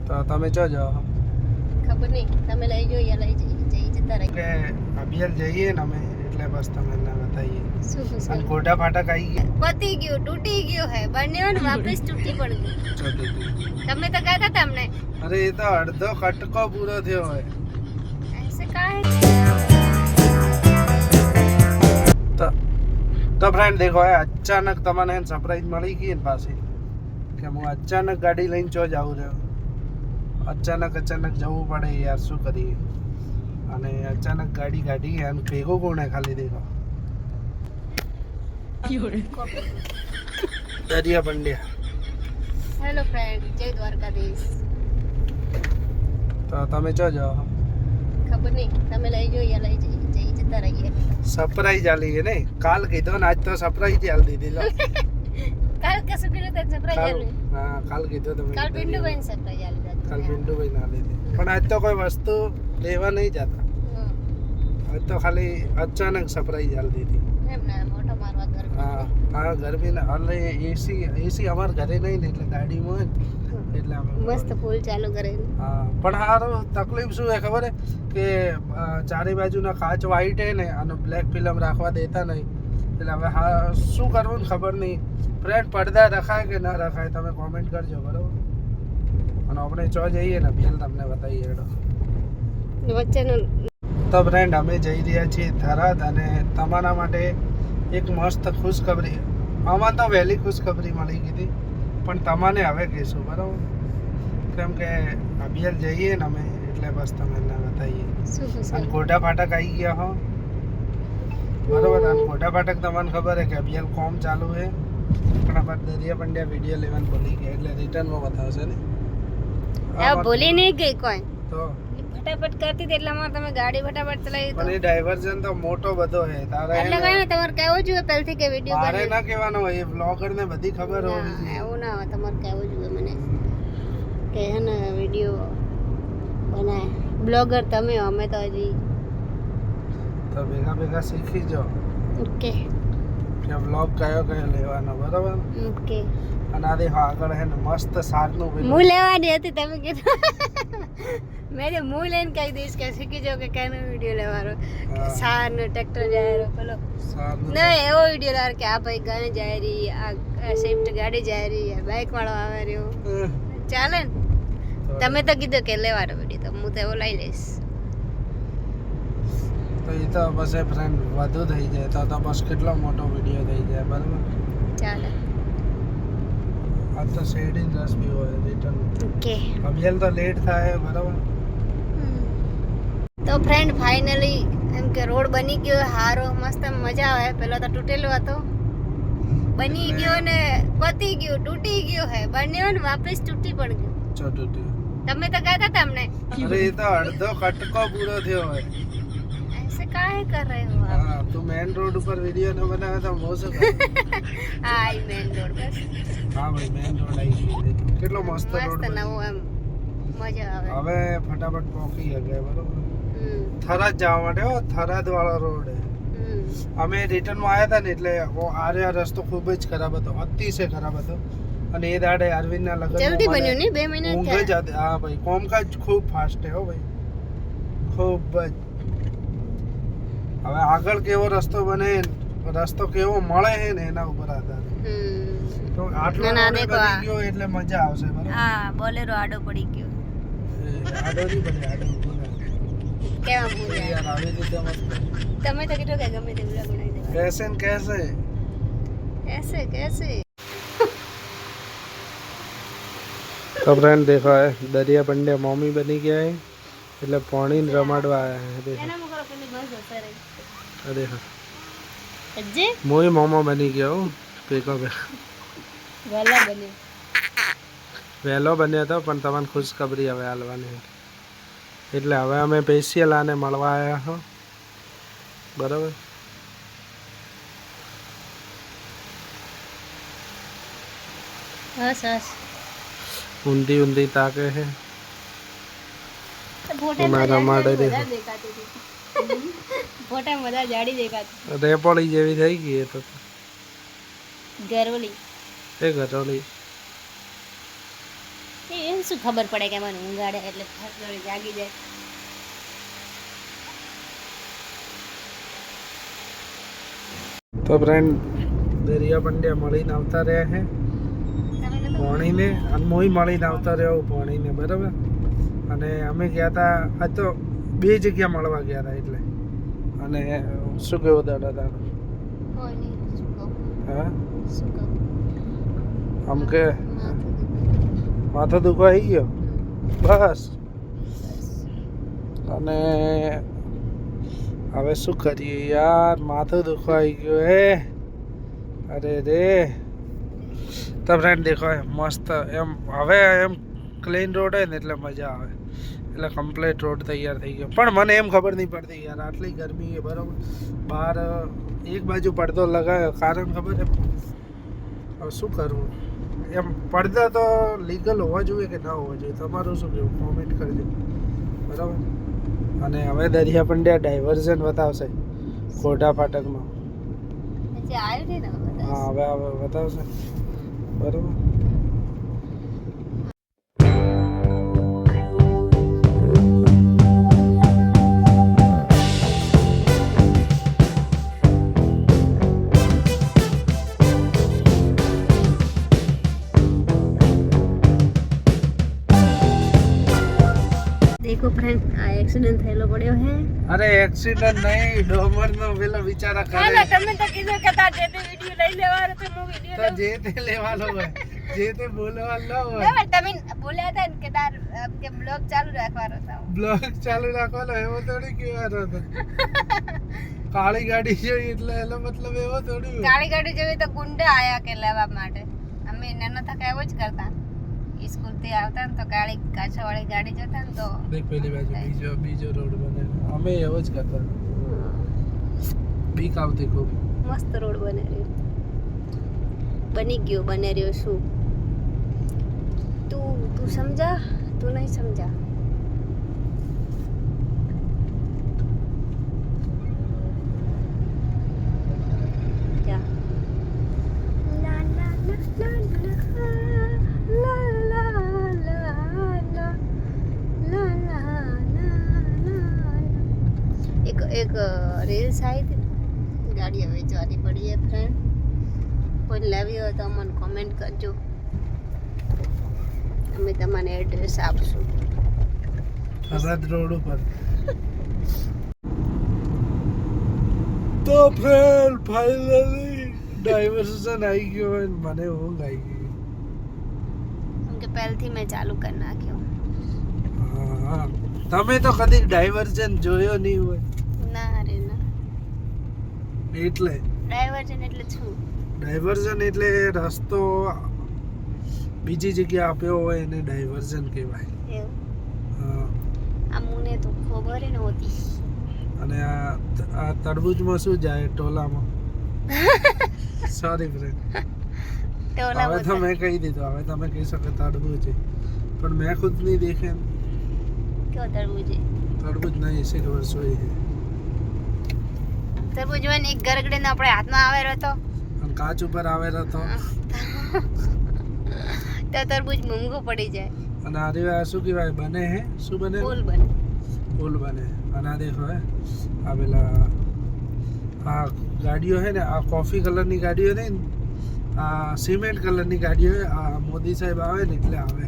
તો તમે ચો જાઓ ખબર નહીં તમે લઈ જો યા લઈ જઈ જતા રહી કે અભિયાલ જઈએ ને અમે એટલે બસ તમને બતાવીએ શું અને શું કોટા ફાટક આવી ગયા પતી ગયું તૂટી ગયું હે બન્યો ને વાપસ તૂટી પડી ગયું ચોટી તમે તો કહેતા તમને અરે એ તો અડધો કટકો પૂરો થયો હોય ऐसे काहे તો ફ્રેન્ડ દેખો અચાનક તમને સરપ્રાઈઝ મળી ગઈ ને પાછી કે હું અચાનક ગાડી લઈને ચો જાઉં રહ્યો અચાનક જવું પડે યાર શું કરીએ અને અચાનક ગાડી કાઢી અને ભેગો કોણે ખાલી દેખો દરિયા પંડ્યા હેલો ફ્રેન્ડ જય દ્વારકાધીશ તો તમે ચો જાઓ ખબર નહીં તમે લઈ જો યા લઈ જઈ જતા રહીએ સરપ્રાઈઝ આલી છે ને કાલ કીધો ને આજ તો સરપ્રાઈઝ આલી દીધી લો કાલ કશું કર્યું તો સરપ્રાઈઝ આલું હા કાલ કીધો તમે કાલ પિંડુ ભાઈ સરપ્રાઈઝ આલી કાલ પિન્ટુભાઈ ના લીધી પણ આજ તો કોઈ વસ્તુ લેવા નહીં જતા આજ તો ખાલી અચાનક સરપ્રાઈઝ આલી દીધી એમ ના મોટો મારવા ઘર હા ગરમી ને એટલે એસી અમાર ઘરે નહીં ને એટલે ગાડીમાં હોય ને એટલે અમે મસ્ત ફૂલ ચાલુ કરે હા પણ હારું તકલીફ શું હે ખબર હે કે ચારે બાજુના કાચ વ્હાઈટ હે ને અને બ્લેક ફિલ્મ રાખવા દેતા નહીં એટલે હવે હા શું કરવું ને ખબર નહીં ફ્રેન્ડ પડદા રખાય કે ના રખાય તમે કોમેન્ટ કરજો બરાબર અને આપણે ચો જઈએ ને પેલ તમને બતાવીએ હેડો વચ્ચેનું તો ફ્રેન્ડ અમે જઈ રહ્યા છીએ થરાદ અને તમારા માટે એક મસ્ત ખુશખબરી આમાં તો વહેલી ખુશખબરી મળી ગઈ પણ તમને હવે કહીશું બરાબર કેમ કે અભિયાલ જઈએ ને અમે એટલે બસ તમને બતાવીએ શું અને શું કોટા ફાટક આવી ગયા હો બરાબર અને કોટા ફાટક તમને ખબર હે કે અભિયાલ કોમ ચાલુ છે પણ આપણે દરિયા પંડ્યા વિડીયો લેવાનું ભૂલી ગયા એટલે રિટર્નમાં બતાવશે ને ભૂલી નહીં ગઈ કોઈ તો ફટાફટ કરતી હતી એટલામાં તમે ગાડી ફટાફટ ચલાવી પણ એ ડાયવર્ઝન તો મોટો બધો છે તારે એટલે કઈ નહીં તમારે કહેવું જોઈએ પહેલથી કે વિડીયો મારે ના કહેવાનો હોય એ બ્લોગર ને બધી ખબર હોવી જોઈએ એવું ના હોય તમારે કહેવું જોઈએ મને કે હે ને વિડીયો બનાય બ્લોગર તમે હો, અમે તો હજી તો ભેગા શીખી જાઓ ઓકે કે બ્લોગ કયો લેવાનો બરાબર ઓકે અને આ દેખો આગળ હે ને મસ્ત સારનું પેલું હું લેવાની હતી તમે કીધું મેં તો હું લઈને કહી દઈશ કે શીખી જાઓ કે કેનો વિડીયો લેવાનો હા. સાર નો ટ્રેક્ટર જાય રહ્યો પેલો સારનું ના એવો વિડીયો લાવ કે આ ભાઈ ગાડી જાય રહી આ સ્વિફ્ટ ગાડી જાય રહી આ બાઇક વાળો આવે રહ્યો ચાલે ને તમે તો કીધું કે લેવાનો વિડીયો તો હું તો એવો લઈ લઈશ તો એ તો બસ એ ફ્રેન્ડ વધુ થઈ જાય તો બસ કેટલો મોટો વિડીયો થઈ જાય બરાબર ચાલે આ તો શેડિંગ રસ બી હોય રિટર્ન ઓકે અભિયાલ તો લેટ થાય બરાબર તો ફ્રેન્ડ ફાઇનલી એમ કે રોડ બની ગયો હારો મસ્ત મજા આવે પેલો તો તૂટેલો હતો બની ગયો ને પતી ગયું તૂટી ગયો હે બન્યો ને વાપસ તૂટી પડી ગયું ચોટું તમે તો કહેતા તમને અરે એ તો અડધો કટકો પૂરો થયો હોય ऐसे काहे कर रहे हो आप હા તું મેન રોડ ઉપર વિડીયો ન બનાવે તો હું શું કરું आई मेन रोड बस હા ભાઈ મેન રોડ આવી ગયો કેટલો મસ્ત રોડ મસ્ત નવો એમ મજા આવે હવે ફટાફટ પહોંચી ગયા બરોબર હમ થરાદ જવા માટે હો થરાદ વાળો રોડ હે અમે રિટર્નમાં આવ્યા હતા ને એટલે આ રસ્તો ખૂબ જ ખરાબ હતો અતિશય ખરાબ હતો અને એ દાડે અરવિંદના લગ્ન જલ્દી બન્યું ને 2 મહિના ઊંઘ જ હતી હા ભાઈ કોમકાજ ખૂબ ફાસ્ટ છે હો ભાઈ ખૂબ જ હવે આગળ કેવો રસ્તો બને રસ્તો કેવો મળે છે ને એના ઉપર આધાર તો આટલો ના, ના, રોડ દેખો બની આ. ગયો એટલે મજા આવશે બરાબર હા બોલેરો આડો પડી ગયો આડો નહીં બને આડો બોલે. કેવા બોલ્યા યાર આવી રીતે મત કર. તમે તો કીધું કે ગમે તે વ્લોગ બનાવી દે कैसे न कैसे कैसे कैसे तो फ्रेंड देखो है दरिया पंड्या मम्मी बनी गया है એટલે પાણી રમાડવા આયા હે એના મુકરો પેલી બસ જશે રે અરે હા અજ્જે મોય મામા બની ગયો પેકો બે વાલા બને વહેલો બન્યો હતો પણ તમને ખુશખબરી હવે હાલવાની હતી. એટલે હવે અમે સ્પેશિયલ આને મળવા આવ્યા હો બરાબર હસ હસ ઊંધી ઊંધી તાકે છે ફોટા મારા માટે વધારે દેખાતી હતી ફોટા વધારે જાડી દેખાતી રેપોળી જેવી થઈ ગઈ એ તો ગરવલી એ ઘટોળી એ શું ખબર પડે કે મને ઊંઘ આડે એટલે ફાટલોડી જાગી જાય. તો ફ્રેન્ડ દરિયા પંડ્યા મળીને આવતા રહ્યા છે ભણીને, અને મોઈ મળીને આવતા રહ્યો ભણીને, બરાબર. અને અમે ગયા હતા આ તો 2 જગ્યા મળવા ગયા હતા એટલે. અને શું કેવું દાદા તારું? હા આમ કે માથો દુખવા આવી ગયો બસ. અને હવે શું કરીએ યાર, માથું દુખવા આવી ગયું હે. અરે રે. તો ફ્રેન્ડ દેખો મસ્ત એમ હવે એમ ક્લીન રોડ હોય ને એટલે મજા આવે. એટલે કમ્પ્લીટ રોડ તૈયાર થઈ ગયો. પણ મને એમ ખબર નહીં પડતી યાર, આટલી ગરમી છે બરાબર, બહાર એક બાજુ પડદો લગાવ્યો, કારણ ખબર છે હવે શું કરવું. એમ પડદા તો લીગલ હોવા જોઈએ કે ના હોવા જોઈએ, તમારું શું કહેવું કોમેન્ટ કરજો, બરાબર. અને હવે દરિયા પંડ્યા ડાયવર્ઝન બતાવશે ખોટા ફાટકમાં. હા હવે બતાવશે, બરાબર. देखो फ्रेंड આ એક્સિડન્ટ થયેલો પડ્યો હે. અરે એક્સિડન્ટ નહીં, ડોમરનો પેલો બિચારા કરે. હાલો તમે તો કીધું કે તાર જે તે વિડિયો લઈ લેવાનો તો હું વિડિયો તો જે તે લેવાનો હોય, જે તે બોલવાનો હોય. ના તમે બોલ્યા હતા ને કે તાર કે બ્લોગ ચાલુ રાખવાનો હતો. બ્લોગ ચાલુ રાખવાનો એવો થોડી કહેવાનો હતો. કાળી ગાડી જોઈ એટલે એનો મતલબ એવો થોડી હોય. કાળી ગાડી જોઈ તો ગુંડા આયા કે લેવા માટે. અમે નાનો થકા એવો જ કરતા. સ્કૂલ થી આવતા ને તો કાળી કાચવાળી ગાડી જોતા ને તો દેખ પેલી બાજુ બીજો રોડ બને, અમે એવો જ કરતા. બીક આવતી ખૂબ. મસ્ત રોડ બની ગયો બને રહ્યો. શું તું સમજા? તું નહીં સમજા. જા લા લા લા લા એક રીલ્સ આવી હતી ને, ગાડીઓ વેચવાની પડી છે ફ્રેન્ડ. કોઈ લાવી હોય તો અમને કોમેન્ટ કરજો, અમે તમને એડ્રેસ આપશું. હરાદ રોડ ઉપર. તો ફ્રેન્ડ ફાઇનલી ડાયવર્ઝન આવી ગયો હોય ને મને ઊંઘ આવી ગઈ. કેમ કે પહેલથી મેં ચાલુ કરી નાખ્યો. હા તમે તો કદી ડાયવર્ઝન જોયો નહીં હોય. ના રે ના. એટલે ડાયવર્ઝન એટલે શું? ડાયવર્ઝન એટલે રસ્તો બીજી જગ્યાએ આપ્યો હોય એને ડાયવર્ઝન કહેવાય. એવું? હા. આ મને તો ખબર ય નહોતી. અને આ તરબૂચમાં શું જાય ટોલામાં? સોરી ફ્રેન્ડ, હવે તો મેં કહી દીધું, હવે તમે કહી શકો તરબૂચ છે, પણ મેં ખુદ નહીં દેખે. કયો તરબૂચ? તરબૂચ નહીં, એસી વર્ષ હોય છે. તરબૂચ હોય ને એક ગરગડીને આપણે હાથમાં આવેલો હતો અને કાચ ઉપર આવેલો હતો. તો તરબૂચ મોંઘું પડી જાય. અને આ રહ્યા શું કહેવાય બને હે? શું બને? ફૂલ બને. ફૂલ બને. અને આ દેખો હે આ પેલા આ ગાડીઓ હે ને, આ કોફી કલરની ગાડીઓ નહીં, આ સિમેન્ટ કલરની ગાડીઓ હે. આ મોદી સાહેબ આવે ને એટલે આવે.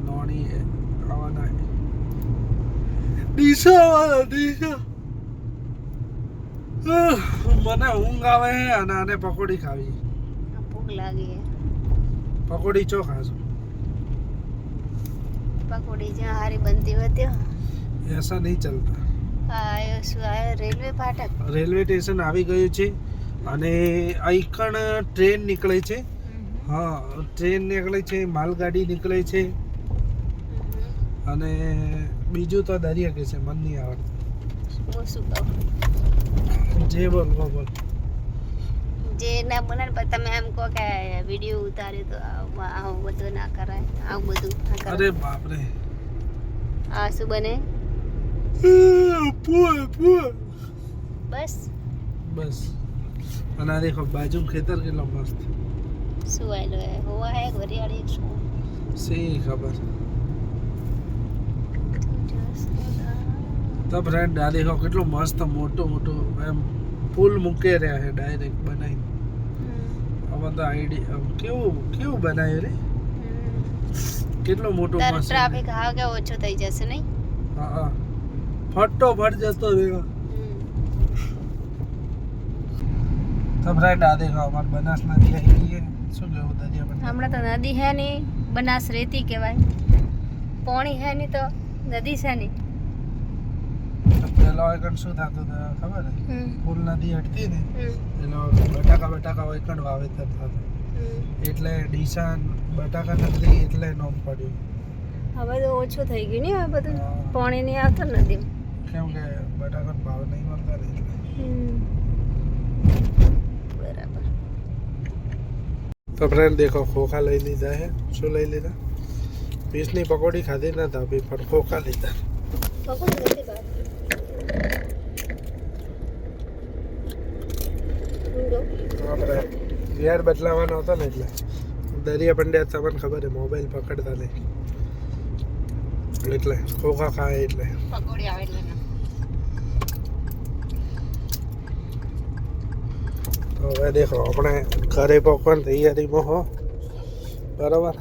નોણી આવવાના ડીસા વાળા ડીસા. મને ઊંઘ આવે હે અને આને પકોડી ખાવી. ભૂખ લાગી. પકોડી ચો ખાશું? પકોડી જ્યાં હારી બનતી હોય ऐसा नहीं चलता. આયો શું આયો? રેલવે ફાટક. રેલવે સ્ટેશન આવી ગયું છે અને અહીંકણ ટ્રેન નીકળે છે. હા ટ્રેન નીકળે છે, માલગાડી નીકળે છે અને બીજું તો દરિયા કે છે, મન નહીં આવડતું. હું શું કહું? જે બોલ બોલ. જે ના બને પણ તમે એમ કહો કે વિડીયો ઉતાર્યો તો આવું બધું ના કરાય, આવું બધું ના કરાય. અરે બાપ રે. આ શું બને? બસ બસ. અને આ દેખો બાજુ ખેતર કેટલો મસ્ત. શું આયલો હે? હોવા હે વરિયાળી શું? સી ખબર. તો ફ્રેન્ડ આ દેખો કેટલું મસ્ત મોટું મોટું એમ પુલ મૂકે રહ્યા છે ડાયરેક્ટ બનાવી. હવે તો આઈડિયા કેવું કેવું બનાવ્યું રે, કેટલું મોટું મસ્ત. ટ્રાફિક હા કે ઓછો થઈ જશે નહીં? હા હા ફટોફટ જતો રહ્યો. તો ફ્રેન્ડ આ દેખો અમાર બનાસ નદી આવી ગઈ છે. શું કેવું દરિયા પર? હમણાં તો નદી હે નહીં, બનાસ રેતી કહેવાય. પાણી હે નહીં તો નદી છે નહીં. પેલા એકણ શું થતું હતું ખબર હે? પુલ નદી હટતી ને એનો બટાકા એકણ વાવેતર થતું, એટલે ડીસા બટાકા નગરી એટલે નામ પડ્યું. હવે તો ઓછું થઈ ગયું ને, હવે બધું પાણી નહીં આવતું નદી. કેમ કે બટાકા ભાવ નહીં મળતા ને એટલે. બરાબર. તો ફ્રેન્ડ દેખો ખોખા લઈ લીધા હે. શું લઈ લીધા? પીસની પકોડી ખાધી નતા અભી, પણ ખોખા લીધા. પકોડી નથી બાર. આપણે ગેર બદલાવાનો હતો ને એટલે દરિયા પંડ્યા તમને ખબર છે મોબાઈલ પકડતા નહીં, એટલે ખોખા ખાય એટલે પકોડી આવે એટલે તો હવે દેખો આપણે ઘરે પકવાની તૈયારીમાં હો. બરાબર.